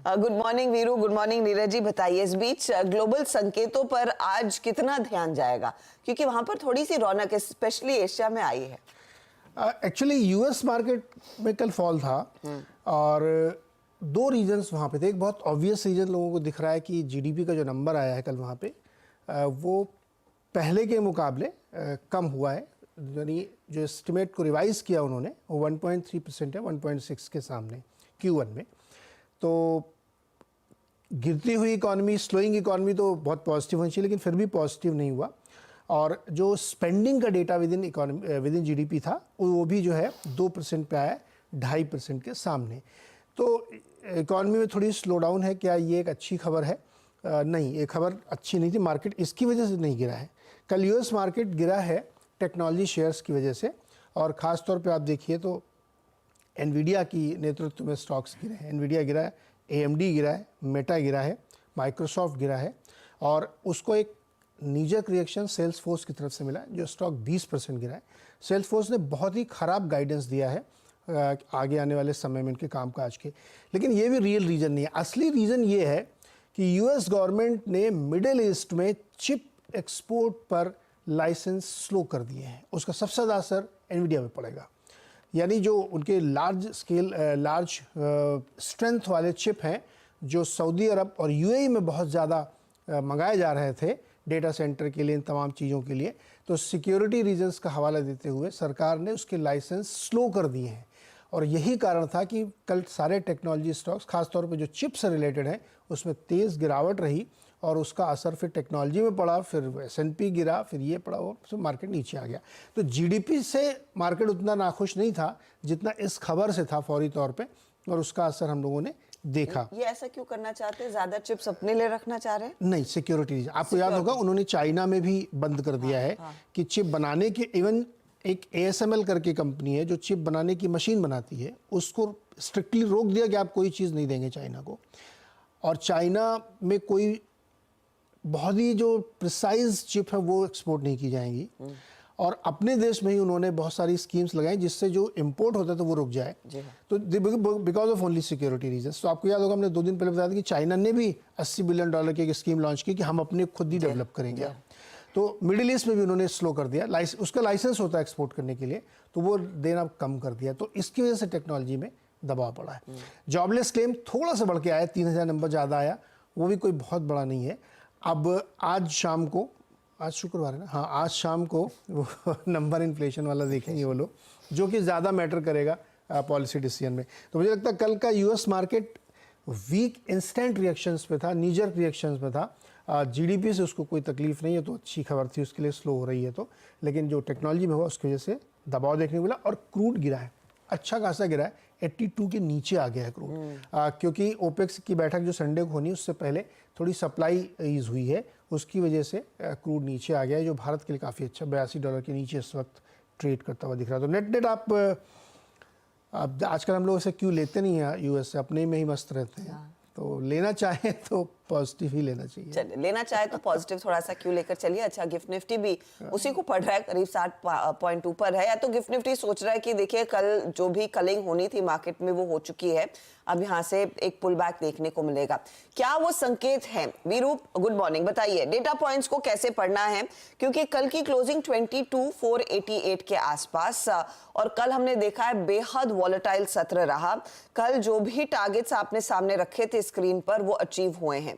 Good morning Veeru, good morning Neeraj ji. बताइए इस बीच global संकेतों पर आज कितना ध्यान जाएगा, क्योंकि वहां पर थोड़ी सी रौनक स्पेशली एशिया में आई है। एक्चुअली यूएस मार्केट में कल फॉल था और दो रीजंस वहाँ पे थे। एक बहुत ऑब्वियस रीजन लोगों को दिख रहा है कि जीडीपी का जो नंबर आया है कल वहाँ पे वो पहले के मुकाबले कम हुआ है। यानी जो एस्टिमेट को रिवाइज किया उन्होंने वो 1.3% है 1.6 के सामने Q1 में। तो गिरती हुई इकॉनमी, स्लोइंग इकॉनमी तो बहुत पॉजिटिव होनी चाहिए, लेकिन फिर भी पॉजिटिव नहीं हुआ। और जो स्पेंडिंग का डेटा विद इन जीडीपी था वो भी जो है 2% पे आया, 2.5% के सामने। तो इकॉनमी में थोड़ी स्लो डाउन है। क्या ये एक अच्छी खबर है? नहीं, ये खबर अच्छी नहीं थी। मार्केट इसकी वजह से नहीं गिरा है। कल यूएस मार्केट गिरा है टेक्नोलॉजी शेयर्स की वजह से, और ख़ास तौर पे आप देखिए तो एनवीडिया की नेतृत्व में स्टॉक्स गिरे हैं। एनवीडिया गिरा है, एएमडी गिरा है, मेटा गिरा है, माइक्रोसॉफ्ट गिरा है, और उसको एक नीजक रिएक्शन सेल्स फोर्स की तरफ से मिला जो स्टॉक 20% गिरा है। सेल्स फोर्स ने बहुत ही ख़राब गाइडेंस दिया है आगे आने वाले समय में इनके कामकाज के, लेकिन ये भी रियल रीज़न नहीं है। असली रीज़न ये है कि यूएस गवर्नमेंट ने मिडिल ईस्ट में चिप एक्सपोर्ट पर लाइसेंस स्लो कर दिए हैं। उसका सबसे ज़्यादा असर एनवीडिया में पड़ेगा। यानी जो उनके लार्ज स्ट्रेंथ वाले चिप हैं जो सऊदी अरब और यूएई में बहुत ज़्यादा मंगाए जा रहे थे डेटा सेंटर के लिए, इन तमाम चीज़ों के लिए, तो सिक्योरिटी रीजंस का हवाला देते हुए सरकार ने उसके लाइसेंस स्लो कर दिए हैं। और यही कारण था कि कल सारे टेक्नोलॉजी स्टॉक्स, खासतौर पर जो चिप से रिलेटेड हैं, उसमें तेज़ गिरावट रही, और उसका असर फिर टेक्नोलॉजी में पड़ा, फिर एस&पी गिरा, फिर ये पड़ा, और फिर मार्केट नीचे आ गया। तो जीडीपी से मार्केट उतना नाखुश नहीं था जितना इस खबर से था फौरी तौर पे, और उसका असर हम लोगों ने देखा। ये ऐसा क्यों करना चाहते हैं? ज्यादा चिप्स अपने लिए रखना चाह रहे हैं? नहीं, सिक्योरिटी रीजन। आपको याद होगा उन्होंने चाइना में भी बंद कर दिया है कि चिप बनाने के, इवन एक ASML करके कंपनी है जो चिप बनाने की मशीन बनाती है, उसको स्ट्रिक्टली रोक दिया कि आप कोई चीज़ नहीं देंगे चाइना को। और चाइना में कोई बहुत ही जो प्रिसाइज चिप है वो एक्सपोर्ट नहीं की जाएंगी, और अपने देश में ही उन्होंने बहुत सारी स्कीम्स लगाई जिससे जो इंपोर्ट होता है तो वो रुक जाए। तो because of only security reasons. तो आपको याद होगा हमने 2 दिन पहले बताया था कि चाइना ने भी $80 बिलियन की एक स्कीम लॉन्च की कि हम अपने खुद ही डेवलप करेंगे। तो मिडिल ईस्ट में भी उन्होंने स्लो कर दिया। उसका लाइसेंस होता है एक्सपोर्ट करने के लिए, तो वो देना कम कर दिया। तो इसकी वजह से टेक्नोलॉजी में दबाव पड़ा है। जॉबलेस क्लेम थोड़ा सा बढ़ के आया, 3000 नंबर ज़्यादा आया, वो भी कोई बहुत बड़ा नहीं है। अब आज शाम को, आज शुक्रवार है ना, हाँ, आज शाम को वो नंबर इन्फ्लेशन वाला देखेंगे वो लोग, जो कि ज़्यादा मैटर करेगा पॉलिसी डिसीजन में। तो मुझे लगता है कल का US market week instant reactions पे था, नीजर रिएक्शंस पे था। जीडीपी से उसको कोई तकलीफ नहीं है, तो अच्छी खबर थी उसके लिए, स्लो हो रही है तो। लेकिन जो टेक्नोलॉजी में हुआ उसकी वजह से दबाव देखने को मिला। और क्रूड गिरा है, अच्छा खासा गिरा है, 82 के नीचे आ गया है क्रूड, क्योंकि ओपेक्स की बैठक जो संडे को होनी उससे पहले थोड़ी सप्लाई ईज हुई है, उसकी वजह से क्रूड नीचे आ गया है, जो भारत के लिए काफ़ी अच्छा, $82 के नीचे इस वक्त ट्रेड करता हुआ दिख रहा है। तो नेट आप आजकल हम लोग ऐसे क्यों लेते नहीं हैं यूएस से, अपने में ही मस्त रहते हैं। तो लेना चाहें तो पॉजिटिव ही लेना चाहिए। चलिए, लेना चाहे तो पॉजिटिव थोड़ा सा क्यों लेकर चलिए। अच्छा, गिफ्ट निफ्टी भी उसी को पढ़ रहा है, करीब 60 पॉइंट ऊपर है। या तो गिफ्ट निफ्टी सोच रहा है कि देखिए कल जो भी कलिंग होनी थी मार्केट में वो हो चुकी है, अब यहाँ से एक पुल बैक देखने को मिलेगा। क्या वो संकेत है? Veeru, good morning. बताइए डेटा पॉइंट्स को कैसे पढ़ना है, क्योंकि कल की क्लोजिंग 22,488 के आसपास, और कल हमने देखा है बेहद वॉलेटाइल सत्र रहा। कल जो भी टारगेट्स आपने सामने रखे थे स्क्रीन पर वो अचीव हुए हैं।